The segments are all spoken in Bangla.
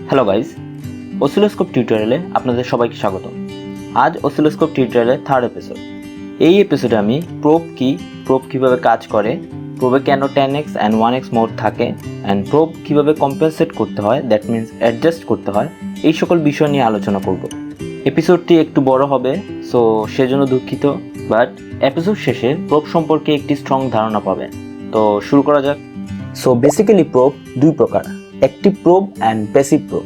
হ্যালো গাইস, অসিলোস্কোপ টিউটোরিয়ালে আপনাদের সবাইকে স্বাগত। আজ অসিলোস্কোপ টিউটোরিয়ালের থার্ড এপিসোড। এই এপিসোডে আমি প্রোব কীভাবে কাজ করে, প্রোবে কেন 10x অ্যান্ড 1x মোড থাকে, অ্যান্ড প্রোব কীভাবে কম্পেনসেট করতে হয়, দ্যাট মিনস অ্যাডজাস্ট করতে হয়, এই সকল বিষয় নিয়ে আলোচনা করব। এপিসোডটি একটু বড় হবে, সো সেজন্য দুঃখিত, বাট এপিসোড শেষে প্রোব সম্পর্কে একটি স্ট্রং ধারণা পাবেন। তো শুরু করা যাক। সো বেসিক্যালি প্রোব দুই প্রকার, active probe and passive probe.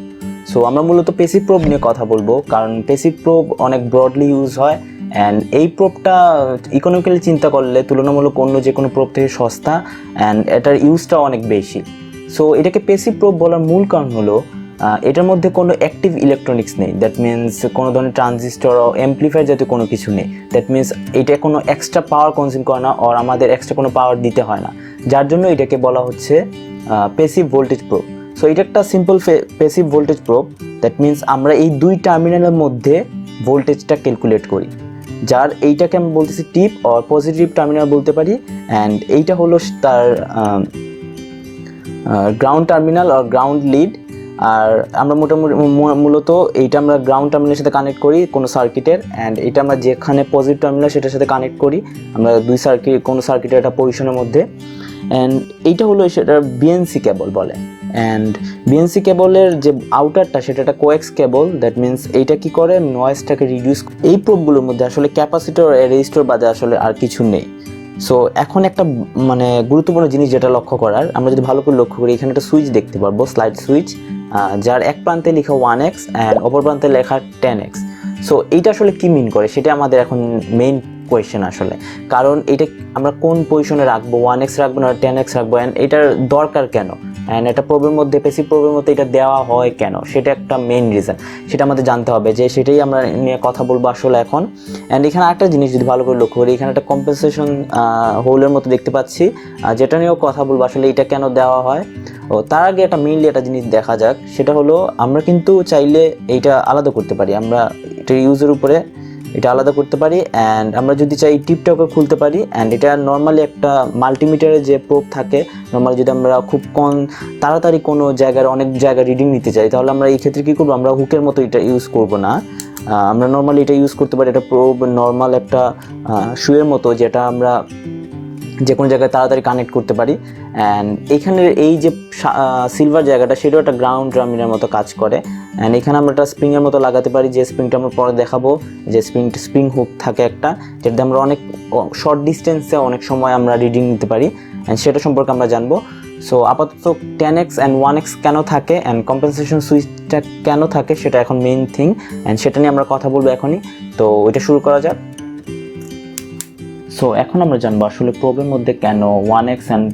So আমরা মূলত প্যাসিভ প্রোব নিয়ে কথা বলবো, কারণ প্যাসিভ প্রোব অনেক ব্রডলি ইউজ হয়, অ্যান্ড এই প্রোবটা ইকোনমিক্যালি চিন্তা করলে তুলনামূলক অন্য যে কোনো প্রোব থেকে সস্তা, অ্যান্ড এটার ইউজটাও অনেক বেশি। সো এটাকে প্যাসিভ প্রোব বলার মূল কারণ হলো এটার মধ্যে কোনো অ্যাক্টিভ ইলেকট্রনিক্স নেই, দ্যাট মিনস কোনো ধরনের ট্রানজিস্টর ও অ্যাম্প্লিফায়ার জাতীয় কোনো কিছু নেই। দ্যাট মিনস এটা কোনো এক্সট্রা পাওয়ার কনজিউম করে না, আর আমাদের এক্সট্রা কোনো পাওয়ার দিতে হয় না, যার জন্য এটাকে বলা হচ্ছে প্যাসিভ ভোল্টেজ প্রোব। সো এটা একটা simple passive voltage probe, that means আমরা এই দুই টার্মিনালের মধ্যে ভোল্টেজটা ক্যালকুলেট করি, যার এইটাকে আমি বলতেছি টিপ অর পজিটিভ টার্মিনাল বলতে পারি, অ্যান্ড এইটা হলো তার ground terminal or ground lead. আর আমরা মূলত এইটা আমরা গ্রাউন্ড টার্মিনালের সাথে কানেক্ট করি কোনো সার্কিটের, অ্যান্ড এটা আমরা যেখানে পজিটিভ টার্মিনাল সেটার সাথে কানেক্ট করি আমরা দুই কোনো সার্কিটের একটা পজিশনের মধ্যে। অ্যান্ড এইটা হলো সেটার বিএনসি কেবল বলে, অ্যান্ড বিএনসি কেবলের যে আউটারটা সেটা একটা কোএক্স কেবল, দ্যাট মিনস এইটা কি করে নয়েজটাকে রিডিউস। এই প্রোবগুলোর মধ্যে আসলে ক্যাপাসিটর রেজিস্টর বাদে আসলে আর কিছু নেই। সো এখন একটা গুরুত্বপূর্ণ জিনিস যেটা লক্ষ্য করার, আমরা যদি ভালো করে লক্ষ্য করি এখানে একটা সুইচ দেখতে পারবো, স্লাইড সুইচ, যার এক প্রান্তে লেখা 1x অ্যান্ড অপর প্রান্তে লেখা 10x। সো এইটা আসলে কি মিন করে সেটা আমাদের এখন মেইন কোয়েশ্চেন আসলে, কারণ এটা আমরা কোন পজিশনে রাখবো, 1x রাখবো না 10x রাখবো, অ্যান্ড এটার দরকার কেন, অ্যান্ড একটা প্রোবের মধ্যে প্যাসিভ প্রোবের মধ্যে এটা দেওয়া হয় কেন, সেটা একটা মেইন রিজন, সেটা আমাদের জানতে হবে, যে সেটাই আমরা নিয়ে কথা বলবো আসলে এখন। অ্যান্ড এখানে একটা জিনিস যদি ভালো করে লক্ষ্য করি, এখানে একটা কম্পেনসেশন হোলের মতো দেখতে পাচ্ছি, যেটা নিয়েও কথা বলবো আসলে এটা কেন দেওয়া হয়। ও তার আগে একটা মেইনলি একটা জিনিস দেখা যাক, সেটা হলো আমরা কিন্তু চাইলে এইটা আলাদা করতে পারি, আমরা এটা ইউজের উপরে এটা আলাদা করতে পারি, অ্যান্ড আমরা যদি চাই টিপটাকে খুলতে পারি। অ্যান্ড এটা নর্মালি একটা মাল্টিমিটারে যে প্রোব থাকে, নর্মালি যদি আমরা খুব তাড়াতাড়ি কোনো জায়গার অনেক জায়গায় রিডিং নিতে চাই, তাহলে আমরা এই ক্ষেত্রে কী করবো, আমরা হুকের মতো এটা ইউজ করব না, আমরা নর্মালি এটা ইউজ করতে পারি। এটা প্রোব নর্মাল একটা শুয়ের মতো, যেটা আমরা যে কোনো জায়গায় তাড়াতাড়ি কানেক্ট করতে পারি। অ্যান্ড এখানের এই যে সিলভার জায়গাটা সেটাও একটা গ্রাউন্ড টার্মিনালের মতো কাজ করে, অ্যান্ড এখানে আমরা একটা স্প্রিংয়ের মতো লাগাতে পারি, যে স্প্রিংটা আমরা পরে দেখাবো, যে স্প্রিং হুক থাকে একটা, যেটাতে আমরা অনেক শর্ট ডিস্টেন্সে অনেক সময় আমরা রিডিং নিতে পারি, অ্যান্ড সেটা সম্পর্কে আমরা জানবো। সো আপাতত 10x অ্যান্ড 1x কেন থাকে, অ্যান্ড কম্পেনসেশন সুইচটা কেন থাকে, সেটা এখন মেইন থিং, অ্যান্ড সেটা নিয়ে আমরা কথা বলবো এখনই। তো ওইটা শুরু করা যাক। সো এখন আমরা জানবো আসলে প্রোবের মধ্যে কেন 1x অ্যান্ড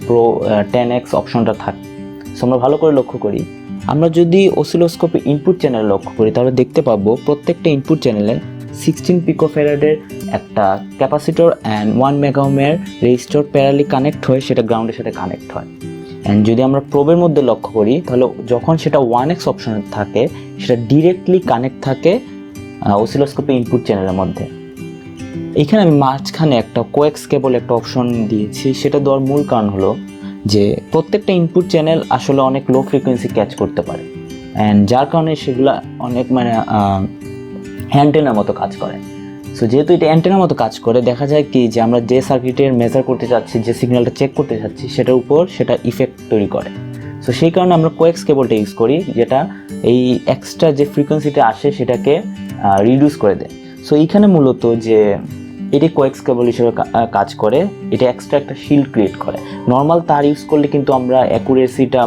10x অপশনটা থাকে। সো আমরা ভালো করে লক্ষ্য করি, আমরা যদি অসিলোস্কোপে ইনপুট চ্যানেল লক্ষ্য করি তাহলে দেখতে পাবো প্রত্যেকটা ইনপুট চ্যানেলে 16 পিকোফ্যারাডের একটা ক্যাপাসিটর অ্যান্ড 1 মেগা ওহমের রেজিস্টর প্যারালি কানেক্ট হয়ে সেটা গ্রাউন্ডের সাথে কানেক্ট হয়। অ্যান্ড যদি আমরা প্রোবের মধ্যে লক্ষ্য করি তাহলে যখন সেটা 1x অপশনে থাকে সেটা ডিরেক্টলি কানেক্ট থাকে অসিলোস্কোপে ইনপুট চ্যানেলের মধ্যে। এখানে আমি মাঝখানে একটা কোএক্স কেবল একটা অপশন দিয়েছি, সেটা দেওয়ার মূল কারণ হলো যে প্রত্যেকটা ইনপুট চ্যানেল আসলে অনেক লো ফ্রিকোয়েন্সি ক্যাচ করতে পারে, অ্যান্ড যার কারণে সেগুলো অনেক অ্যান্টেনার মতো কাজ করে। সো যেহেতু এটা অ্যান্টেনার মতো কাজ করে, দেখা যায় কি যে আমরা যে সার্কিটের মেজার করতে চাচ্ছি, যে সিগন্যালটা চেক করতে চাচ্ছি, সেটার উপর সেটা ইফেক্ট তৈরি করে। সো সেই কারণে আমরা কোএক্স কেবলটা ইউজ করি, যেটা এই এক্সট্রা যে ফ্রিকোয়েন্সিটা আসে সেটাকে রিডিউস করে দেয়। সো এইখানে মূলত যে এটি কোএক্স কেবল হিসেবে কাজ করে, এটা এক্সট্রা একটা শিল্ড ক্রিয়েট করে। নর্মাল তার ইউজ করলে কিন্তু আমরা অ্যাকুরেসিটা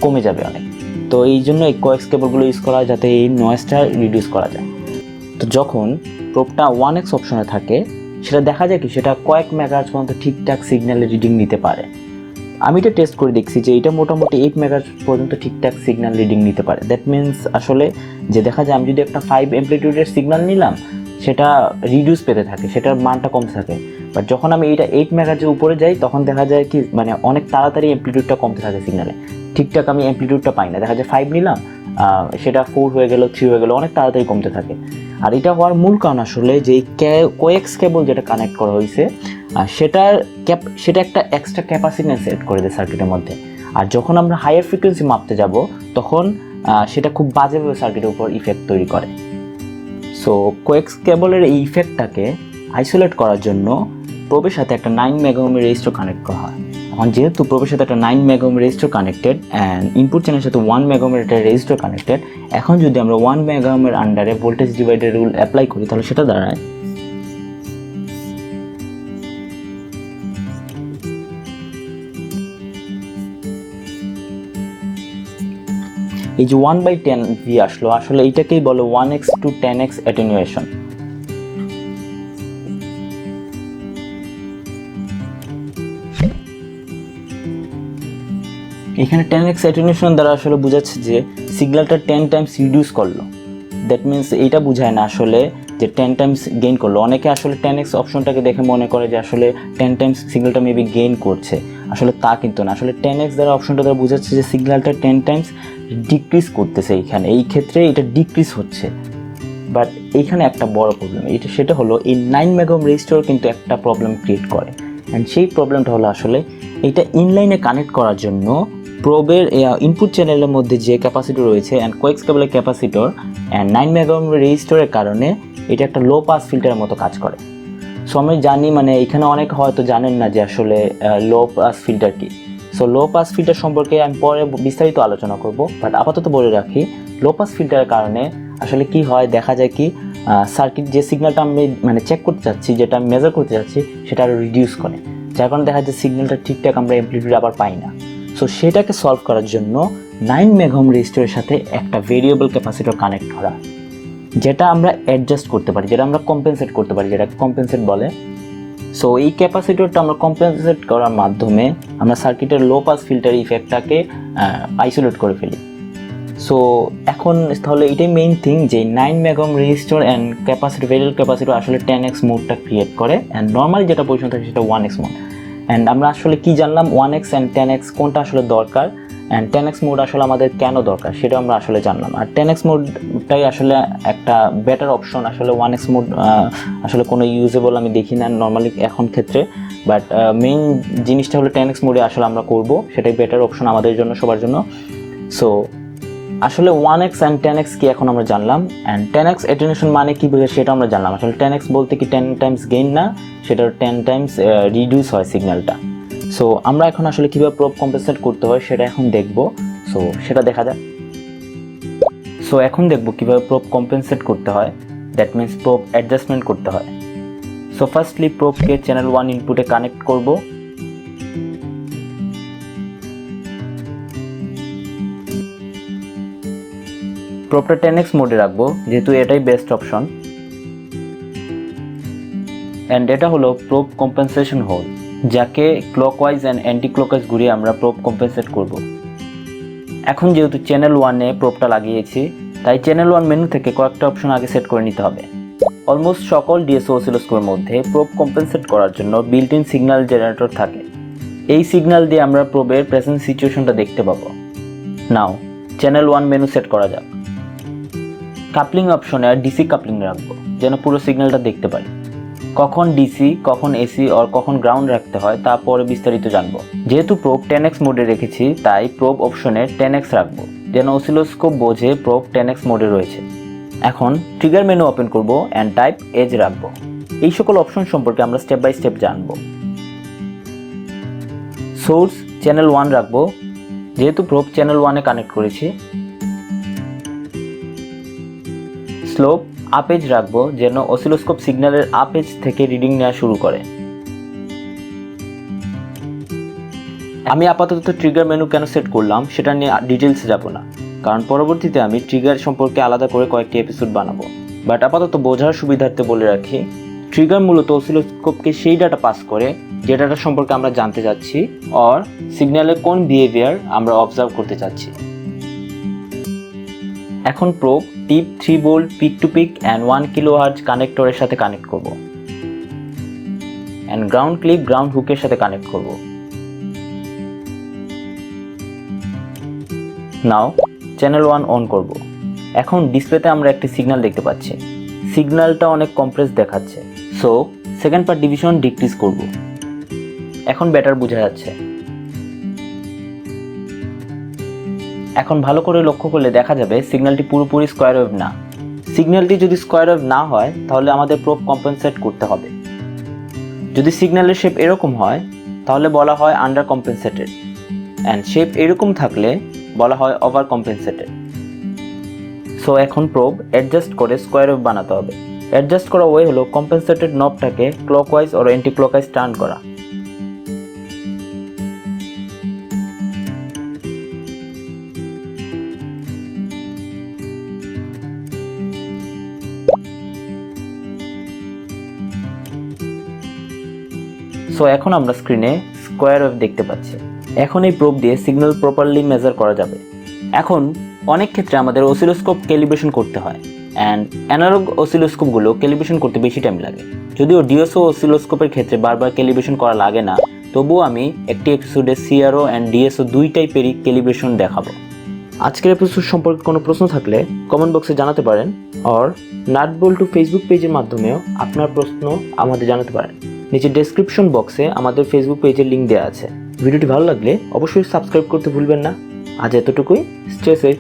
কমে যাবে অনেক, তো এই জন্য এই কোএক্স কেবলগুলো ইউজ করা হয় যাতে এই নয়েজটা রিডিউস করা যায়। তো যখন প্রোবটা 1x অপশনে থাকে সেটা দেখা যায় কি সেটা কয়েক মেগাহার্জ পর্যন্ত ঠিকঠাক সিগন্যালের রিডিং নিতে পারে। আমি এটা টেস্ট করে দেখছি যে এটা মোটামুটি 8 মেগাহার্জ পর্যন্ত ঠিকঠাক সিগন্যাল রিডিং নিতে পারে। দ্যাট মিনস আসলে যে দেখা যায় আমি যদি একটা 5 অ্যাম্প্লিটিউডের সিগন্যাল নিলাম সেটা রিডিউস পেতে থাকে, সেটার মানটা কম থাকে, বাট যখন আমি এটা 8 মেগাহার্জের উপরে যাই তখন দেখা যায় কি অনেক তাড়াতাড়ি অ্যাম্প্লিটিউডটা কমতে থাকে সিগন্যালে, ঠিকঠাক আমি অ্যাম্প্লিটিউডটা পাই না। দেখা যায় 5 নিলাম, সেটা 4 হয়ে গেল, 3 হয়ে গেল, অনেক তাড়াতাড়ি কমতে থাকে। আর এটা হওয়ার মূল কারণ আসলে যে কোএক্স কেবল যেটা কানেক্ট করা হয়েছে সেটা একটা এক্সট্রা ক্যাপাসিট্যান্স সেট করে দেয় সার্কিটের মধ্যে। আর যখন আমরা হায়ার ফ্রিকোয়েন্সি মাপতে যাব তখন সেটা খুব বাজেভাবে সার্কিটের উপর ইফেক্ট তৈরি করে। সো কোয়েক্স কেবলের এই ইফেক্টটাকে আইসোলেট করার জন্য প্রোবের সাথে একটা 9 মেগাওহম রেজিস্টর কানেক্ট করা হয়। এখন যেহেতু প্রোবের সাথে একটা 9 megaohm resistor connected and input চ্যানেলের সাথে 1 মেগাওহমের একটা রেজিস্টর কানেক্টেড, এখন যদি আমরা 1 মেগাওহমের আন্ডারে ভোল্টেজ ডিভাইডার রুল অ্যাপ্লাই করি তাহলে সেটা দাঁড়ায় এই যে 1/10 ভি আসলো, আসলে এইটাকেই বলে 1x to 10x অ্যাটেনুয়েশন। এখানে 10x অ্যাটেনুয়েশন দ্বারা আসলে বোঝাচ্ছে যে সিগন্যালটা 10 টাইমস রিডিউস করলো। দ্যাট মিনস এইটা বোঝায় না আসলে যে 10 টাইমস গেইন করলো। অনেকে আসলে 10x অপশনটাকে দেখে মনে করে যে আসলে 10 টাইমস সিগন্যালটা মেবি গেইন করছে, আসলে তা কিন্তু না। আসলে 10x দ্বারা অপশনটা দ্বারা বোঝাচ্ছে যে সিগন্যালটা 10 টাইমস ডিক্রিজ করতেছে। এইখানে এই ক্ষেত্রে এটা ডিক্রিজ হচ্ছে। বাট এইখানে একটা বড় প্রবলেম, সেটা হলো এই 9 মেগাওহম রেজিস্টর কিন্তু একটা প্রবলেম ক্রিয়েট করে। অ্যান্ড সেই প্রবলেমটা হলো আসলে এটা ইনলাইনে কানেক্ট করার জন্য প্রোবের ইনপুট চ্যানেলের মধ্যে যে ক্যাপাসিটর রয়েছে অ্যান্ড কোয়েক্স কেবলের ক্যাপাসিটর অ্যান্ড 9 মেগাওহম রেজিস্টরের কারণে এটা একটা লো পাস ফিল্টারের মতো কাজ করে। সো আমি জানি মানে এখানে অনেক হয়তো জানেন না যে আসলে লো পাস ফিল্টার কি। সো লো পাস ফিল্টার সম্পর্কে আমি পরে বিস্তারিত আলোচনা করব, বাট আপাতত বলে রাখি লো পাস ফিল্টারের কারণে আসলে কি হয়, দেখা যায় কি সার্কিট যে সিগন্যালটা আমি মানে চেক করতে চাচ্ছি, যেটা আমি মেজার করতে চাচ্ছি, সেটা আরও রিডিউস করে, যার কারণে দেখা যায় সিগন্যালটা ঠিকঠাক আমরা অ্যাম্প্লিটিউড আবার পাই না। সো সেটাকে সলভ করার জন্য 9 মেগাওহম রেজিস্টরের সাথে একটা ভেরিয়েবল ক্যাপাসিটর কানেক্ট করা, যেটা আমরা অ্যাডজাস্ট করতে পারি, যেটা আমরা কম্পেনসেট করতে পারি, যেটা কম্পেনসেট বলে। সো এই ক্যাপাসিটরটা আমরা কম্পেনসেট করার মাধ্যমে আমরা সার্কিটের লো পাস ফিল্টার ইফেক্টটাকে আইসোলেট করে ফেলি। সো এখন তাহলে এটাই মেইন থিং যে 9 megaohm resistor and capacitor variable capacitor আসলে 10x মোডটা ক্রিয়েট করে অ্যান্ড নর্মালি যেটা পজিশন থাকে সেটা 1x মোড। অ্যান্ড আমরা আসলে কি জানলাম 1x অ্যান্ড 10x কোনটা আসলে দরকার অ্যান্ড 10x মোড আসলে আমাদের কেন দরকার সেটা আমরা আসলে জানলাম। আর 10x মোডটাই আসলে একটা বেটার অপশন। আসলে 1x মোড আসলে কোনো ইউজেবল আমি দেখি না নর্মালি এখন ক্ষেত্রে, বাট মেইন জিনিসটা হলো 10x মোডে আসলে আমরা করব, সেটাই বেটার অপশন আমাদের জন্য, সবার জন্য। সো আসলে 1x অ্যান্ড 10x কি এখন আমরা জানলাম, অ্যান্ড 10x অ্যাটেনুয়েশন মানে কি বোঝায় সেটা আমরা জানলাম। আসলে 10x বলতে কি 10 টাইমস গেইন না, সেটা 10 টাইমস রিডিউস হয় সিগন্যালটা। সো আমরা এখন আসলে কীভাবে প্রোব কম্পেনসেট করতে হয় সেটা এখন দেখব। সো সেটা দেখা যাক। সো এখন দেখব কীভাবে প্রোব কম্পেনসেট করতে হয়, দ্যাট মিনস প্রোব অ্যাডজাস্টমেন্ট করতে হয়। সো ফার্স্টলি প্রোবকে চ্যানেল 1 ইনপুটে কানেক্ট করব। প্রোবটা 10x মোডে রাখবো যেহেতু এটাই বেস্ট অপশন। অ্যান্ড এটা হলো প্রোব কম্পেনসেশন হোল, যাকে ক্লকওয়াইজ অ্যান্ড অ্যান্টি ক্লকওয়াইজ ঘুরিয়ে আমরা প্রোব কম্পেনসেট করব। এখন যেহেতু চ্যানেল 1-এ প্রোবটা লাগিয়েছি, তাই চ্যানেল 1 মেনু থেকে কয়েকটা অপশন আগে সেট করে নিতে হবে। অলমোস্ট সকল ডিএসও অসিলোস্কোপের মধ্যে প্রোব কম্পেনসেট করার জন্য বিল্ট ইন সিগন্যাল জেনারেটর থাকে। এই সিগন্যাল দিয়ে আমরা প্রোবের প্রেজেন্ট সিচুয়েশনটা দেখতে পাবো। নাও চ্যানেল 1 মেনু সেট করা যাক। কাপলিং অপশনে ডিসি কাপলিং রাখবো যেন পুরো সিগন্যালটা দেখতে পারি। কখন ডিসি, কখন এসি আর কখন গ্রাউন্ড রাখতে হয় তা পরে বিস্তারিত জানবো। যেহেতু প্রোব 10x মোডে রেখেছি তাই প্রোব অপশনে 10x রাখবো যেন অসিলোস্কোপ বোঝে প্রোব 10x মোডে রয়েছে। এখন ট্রিগার মেনু ওপেন করব অ্যান্ড টাইপ এজ রাখবো। এই সকল অপশন সম্পর্কে আমরা স্টেপ বাই স্টেপ জানবো। সোর্স চ্যানেল 1 রাখবো যেহেতু প্রোব চ্যানেল 1-এ কানেক্ট করেছি। স্লোপ আপ এজ রাখবো যেন অসিলোস্কোপ সিগন্যালের আপ এজ থেকে রিডিং নেওয়া শুরু করে। আমি আপাতত ট্রিগার মেনু কেন সেট করলাম সেটা নিয়ে ডিটেলসে যাব না, কারণ পরবর্তীতে আমি ট্রিগার সম্পর্কে আলাদা করে কয়েকটি এপিসোড বানাবো। বাট আপাতত বোঝার সুবিধার্থে বলে রাখি, ট্রিগার মূলত অসিলোস্কোপকে সেই ডাটা পাস করে যে ডাটা সম্পর্কে আমরা জানতে চাচ্ছি অর সিগন্যালের কোন বিহেভিয়ার আমরা অবজার্ভ করতে চাচ্ছি। এখন probe tip 3 volt peak to peak and 1 kilohertz কানেক্টরের সাথে কানেক্ট করব অ্যান্ড গ্রাউন্ড ক্লিপ গ্রাউন্ড হুকের সাথে কানেক্ট করব। নাও চ্যানেল 1 অন করব। এখন ডিসপ্লেতে আমরা একটি সিগন্যাল দেখতে পাচ্ছি। সিগন্যালটা অনেক কম্প্রেস দেখাচ্ছে, so second part division decrease করব। এখন বেটার বোঝা যাচ্ছে। এখন ভালো করে লক্ষ্য করলে দেখা যাবে সিগন্যালটি পুরোপুরি স্কোয়ার ওয়েভ না। সিগন্যালটি যদি স্কোয়ার ওয়েভ না হয় তাহলে আমাদের প্রোব কম্পেনসেট করতে হবে। যদি সিগন্যালের শেপ এরকম হয় তাহলে বলা হয় আন্ডার কম্পেনসেটেড, অ্যান্ড শেপ এরকম থাকলে বলা হয় ওভার কম্পেনসেটেড। সো এখন প্রোব অ্যাডজাস্ট করে স্কোয়ার ওয়েভ বানাতে হবে। অ্যাডজাস্ট করা ওয়ে হলো কম্পেনসেটেড নবটাকে clockwise or anticlockwise turn করা। সো এখন আমরা স্ক্রিনে স্কোয়ার ওয়েভ দেখতে পাচ্ছি। এখন এই প্রোব দিয়ে সিগন্যাল প্রপারলি মেজার করা যাবে। এখন অনেক ক্ষেত্রে আমাদের অসিলোস্কোপ ক্যালিব্রেশন করতে হয়, অ্যান্ড অ্যানালগ অসিলোস্কোপগুলো ক্যালিব্রেশন করতে বেশি টাইম লাগে। যদিও ডিএসও অসিলোস্কোপের ক্ষেত্রে বারবার ক্যালিব্রেশন করা লাগে না, তবুও আমি একটি এপিসোডে সিআরও অ্যান্ড ডিএসও দুই টাইপেরই ক্যালিব্রেশন দেখাবো। আজকের এপিসোড সম্পর্কে কোনো প্রশ্ন থাকলে কমেন্ট বক্সে জানাতে পারেন, অর নাট বল্টু ফেসবুক পেজের মাধ্যমেও আপনার প্রশ্ন আমাদের জানাতে পারেন। নিচে ডেসক্রিপশন বক্সে আমাদের ফেসবুক পেজের লিঙ্ক দেওয়া আছে। ভিডিওটি ভালো লাগলে অবশ্যই সাবস্ক্রাইব করতে ভুলবেন না। আজ এতটুকুই। Stay safe.